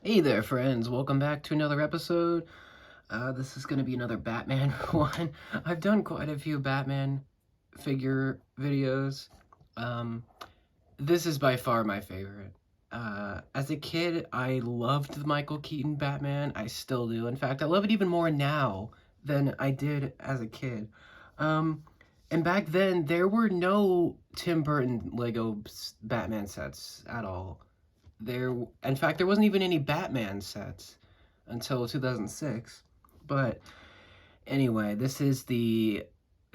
Hey there, friends. Welcome back to another episode. This is going to be another Batman one. I've done quite a few Batman figure videos. Um, this is by far my favorite. As a kid, I loved the Michael Keaton Batman. I still do. In fact, I love it even more now than I did as a kid. Um, and back then, there were no Tim Burton Lego Batman sets at all. In fact, there wasn't even any Batman sets until 2006. But anyway, this is the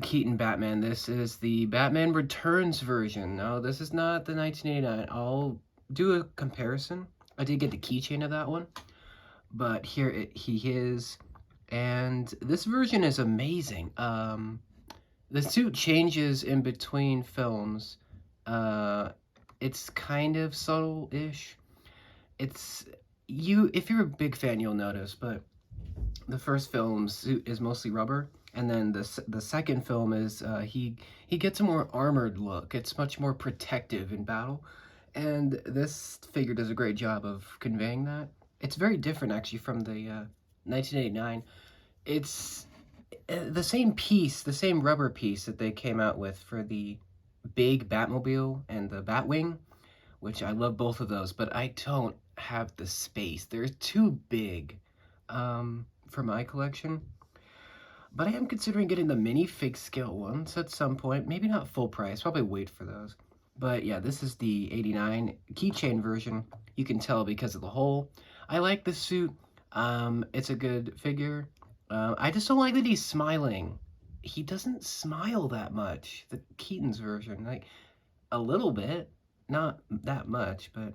Keaton Batman. This is the Batman Returns version. No, this is not the 1989. I'll do a comparison. I did get the keychain of that one, but he is, and this version is amazing. The suit changes in between films. Uh, it's kind of subtle-ish. It's you if you're a big fan, you'll notice, but the first film suit is mostly rubber, and then the second film is he gets a more armored look. It's much more protective in battle, and this figure does a great job of conveying that. It's very different actually from the 1989. It's the same piece, the same rubber piece that they came out with for the big Batmobile and the Batwing, which I love both of those, but I don't have the space. They're too big for my collection. But I am considering getting the minifig scale ones at some point. Maybe not full price, probably wait for those. But yeah, this is the 89 keychain version. You can tell because of the hole. I like the suit. It's a good figure. I just don't like that he's smiling. He doesn't smile that much, the Keaton's version. Like, a little bit, not that much, but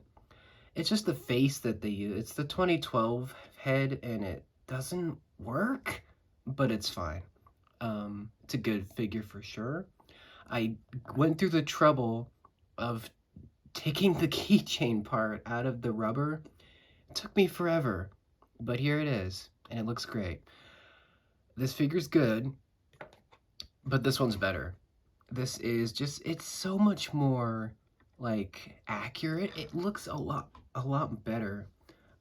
it's just the face that they use. It's the 2012 head, and it doesn't work, but it's fine. It's a good figure for sure. I went through the trouble of taking the keychain part out of the rubber. It took me forever, but here it is, and it looks great. This figure's good, but this one's better. This is just, it's so much more like accurate. It looks a lot better.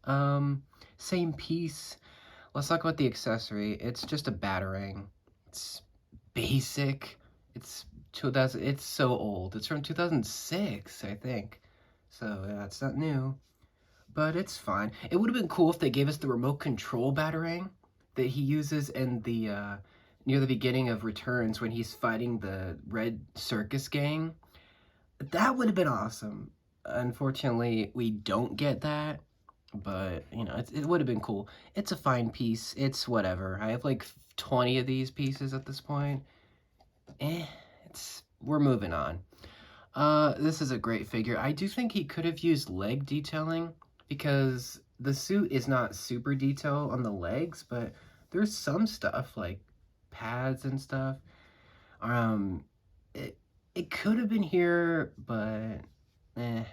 Um, Same piece. Let's talk about the accessory. It's just a batarang. It's basic. It's 2000. It's so old. It's from 2006, I think. So yeah, it's not new, but it's fine. It would have been cool if they gave us the remote control batarang that he uses in the near the beginning of Returns when he's fighting the Red Circus Gang. That would have been awesome. Unfortunately, we don't get that, but you know, it would have been cool. It's a fine piece. It's whatever. I have like 20 of these pieces at this point. We're moving on. This is a great figure. I do think he could have used leg detailing because the suit is not super detailed on the legs, but there's some stuff like pads and stuff. Um, it it could have been here, but eh,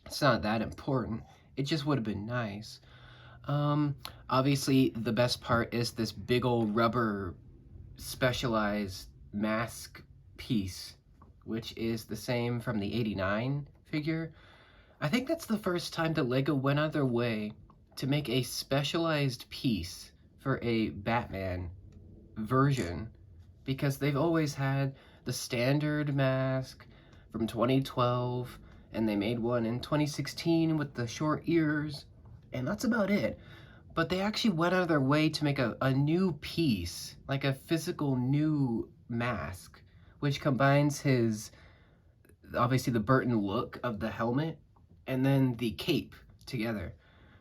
it's not that important. It just would have been nice. Um, Obviously, the best part is this big old rubber specialized mask piece, which is the same from the 89 figure. I think that's the first time that LEGO went out of their way to make a specialized piece for a Batman version, because they've always had the standard mask from 2012, and they made one in 2016 with the short ears, and that's about it. But they actually went out of their way to make a new piece, like a physical new mask, which combines his, obviously, the Burton look of the helmet and then the cape together.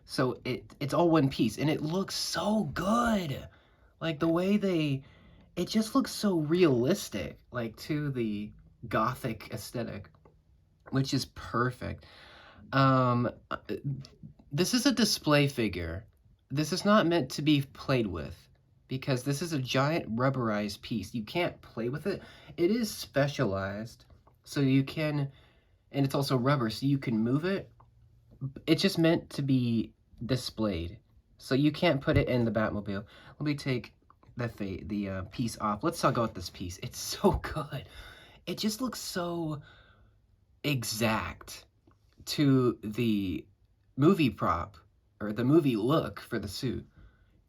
So it's all one piece, and it looks so good. Like the way it just looks so realistic, like to the gothic aesthetic, which is perfect. Um, uh, this is a display figure. This is not meant to be played with because this is a giant rubberized piece. You can't play with it. It is specialized, so you can, and it's also rubber, so you can move it. It's just meant to be displayed, so you can't put it in the Batmobile. Let me take the piece off. Let's talk about this piece. It's so good. It just looks so exact to the movie prop. or the movie look for the suit.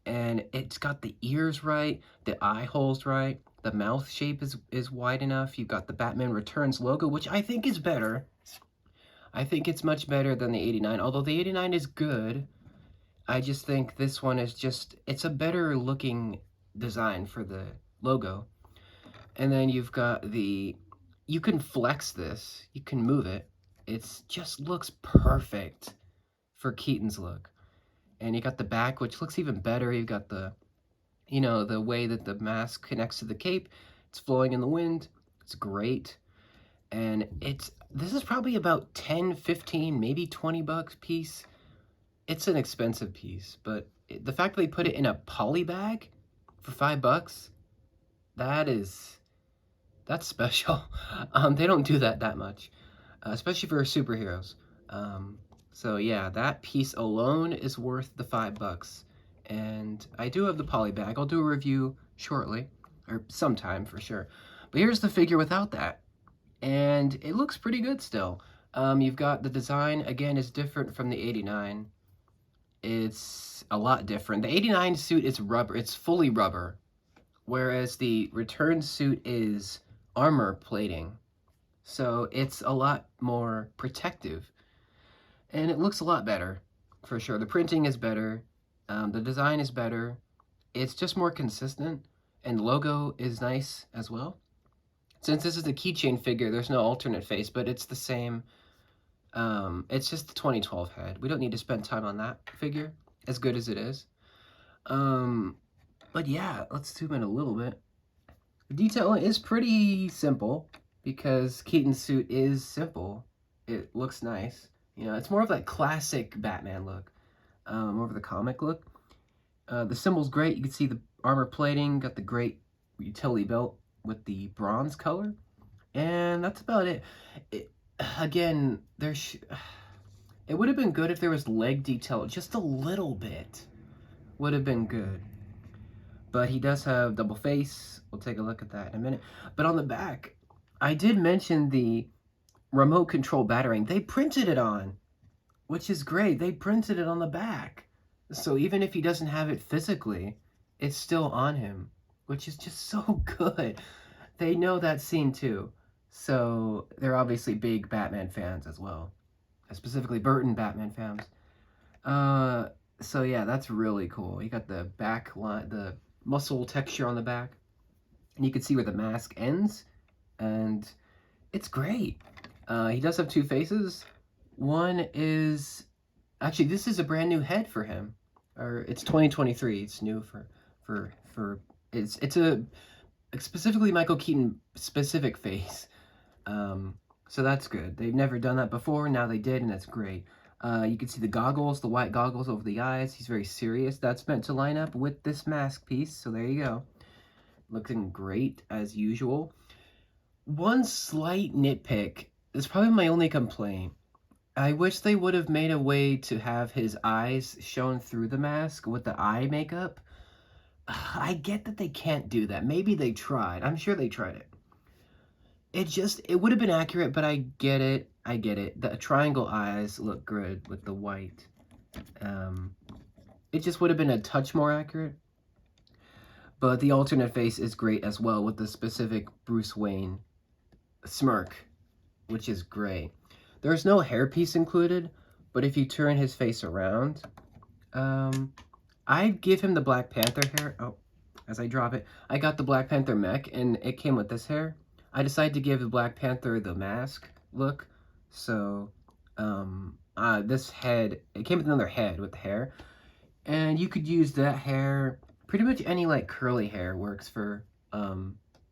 And it's got the ears right, the eye holes right, the mouth shape is wide enough. You've got the Batman Returns logo, which I think is better. I think it's much better than the 89, although the 89 is good. I just think this one is just, it's a better looking design for the logo. And then you've got the, you can flex this, you can move it. It's just looks perfect for Keaton's look. And you got the back, which looks even better. You've got the, you know, the way that the mask connects to the cape. It's flowing in the wind. It's great. And this is probably about 10, 15, maybe 20 bucks piece. It's an expensive piece, but the fact that they put it in a poly bag for $5, that's special. They don't do that much, especially for superheroes. So yeah, that piece alone is worth the $5. And I do have the poly bag. I'll do a review shortly, or sometime for sure. But here's the figure without that. And it looks pretty good still. You've got the design, again, is different from the 89. It's a lot different. The 89 suit is rubber. It's fully rubber. Whereas the return suit is armor plating. So it's a lot more protective. And it looks a lot better, for sure. The printing is better. The design is better. It's just more consistent. And the logo is nice as well. Since this is a keychain figure, there's no alternate face, but it's the same. It's just the 2012 head. We don't need to spend time on that figure, as good as it is. But yeah, let's zoom in a little bit. The detailing is pretty simple, because Keaton's suit is simple. It looks nice. You know, it's more of that classic Batman look, more of the comic look. The symbol's great. You can see the armor plating, got the great utility belt with the bronze color, and that's about it. Again, it would have been good if there was leg detail, just a little bit would have been good. But he does have double face. We'll take a look at that in a minute. But on the back, I did mention the remote control battering. They printed it on, which is great. They printed it on the back. So even if he doesn't have it physically, it's still on him, which is just so good. They know that scene too. So they're obviously big Batman fans as well, specifically Burton Batman fans. So yeah, that's really cool. You got the back line, the muscle texture on the back, and you can see where the mask ends, and it's great. He does have two faces. One is, actually, this is a brand new head for him, or it's 2023. It's new it's a specifically Michael Keaton specific face. So that's good. They've never done that before. Now they did, and that's great. You can see the goggles, the white goggles over the eyes. He's very serious. That's meant to line up with this mask piece. So there you go. Looking great as usual. One slight nitpick is probably my only complaint. I wish they would have made a way to have his eyes shown through the mask with the eye makeup. I get that they can't do that. Maybe they tried. I'm sure they tried it. It would have been accurate, but I get it. The triangle eyes look good with the white. It just would have been a touch more accurate. But the alternate face is great as well with the specific Bruce Wayne smirk, which is great. There's no hairpiece included, but if you turn his face around, I'd give him the Black Panther hair. Oh, as I drop it, I got the Black Panther mech, and it came with this hair. I decided to give the Black Panther the mask look, so this head, it came with another head with the hair, and you could use that hair. Pretty much any like curly hair works for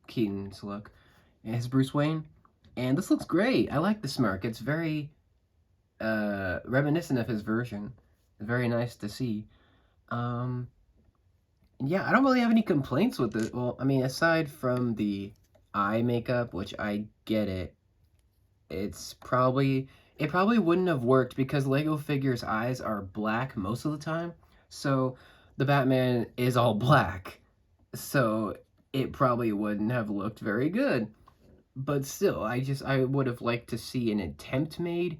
Keaton's look, and his Bruce Wayne. And this looks great. I like the smirk. It's very reminiscent of his version. Very nice to see. And yeah, I don't really have any complaints with it. Well, I mean, aside from the eye makeup, which I get it, it probably wouldn't have worked because Lego figures' eyes are black most of the time. So the Batman is all black. So it probably wouldn't have looked very good. But still, I would have liked to see an attempt made.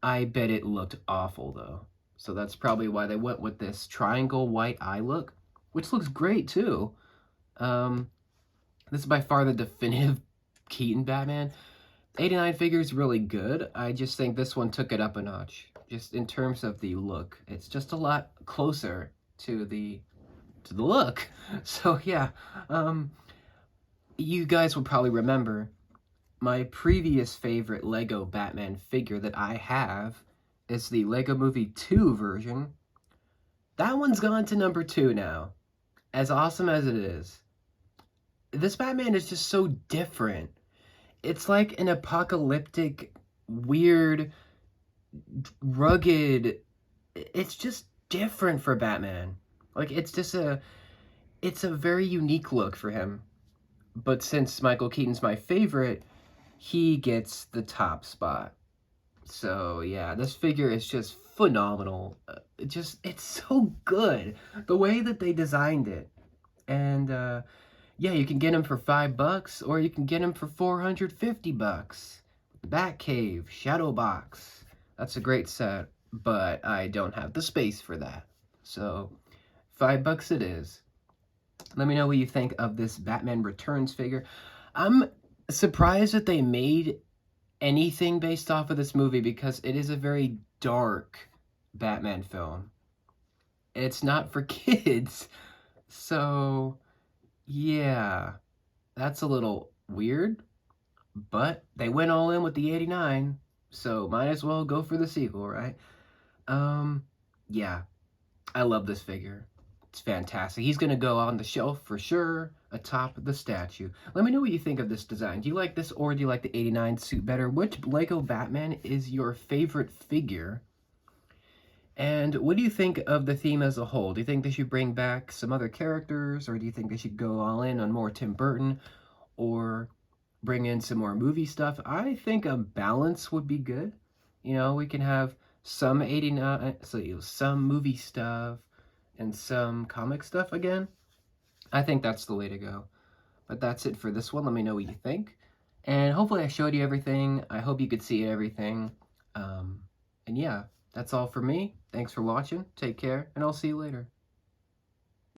I bet it looked awful though. So that's probably why they went with this triangle white eye look, which looks great too. This is by far the definitive Keaton Batman. 89 figure is really good. I just think this one took it up a notch. Just in terms of the look. It's just a lot closer to the look. So yeah, you guys will probably remember my previous favorite Lego Batman figure that I have is the Lego Movie 2 version. That one's gone to number 2 now. As awesome as it is. This Batman is just so different. It's like an apocalyptic, weird, rugged, it's just different for Batman. Like, it's a very unique look for him. But since Michael Keaton's my favorite, he gets the top spot. So yeah, this figure is just phenomenal. It's so good. The way that they designed it. And yeah, you can get him for $5 or you can get him for $450. The Batcave, Shadow Box. That's a great set, but I don't have the space for that. So $5 it is. Let me know what you think of this Batman Returns figure. I'm surprised that they made anything based off of this movie because it is a very dark Batman film. It's not for kids. So, yeah, that's a little weird, but they went all in with the 89, so might as well go for the sequel, right? Yeah, I love this figure. It's fantastic. He's going to go on the shelf for sure, atop the statue. Let me know what you think of this design. Do you like this or do you like the 89 suit better? Which Lego Batman is your favorite figure? And what do you think of the theme as a whole? Do you think they should bring back some other characters, or do you think they should go all in on more Tim Burton, or bring in some more movie stuff? I think a balance would be good. You know, we can have some 89, so some movie stuff and some comic stuff again. I think that's the way to go. But that's it for this one. Let me know what you think. And hopefully I showed you everything. I hope you could see everything. And yeah, that's all for me. Thanks for watching. Take care, and I'll see you later.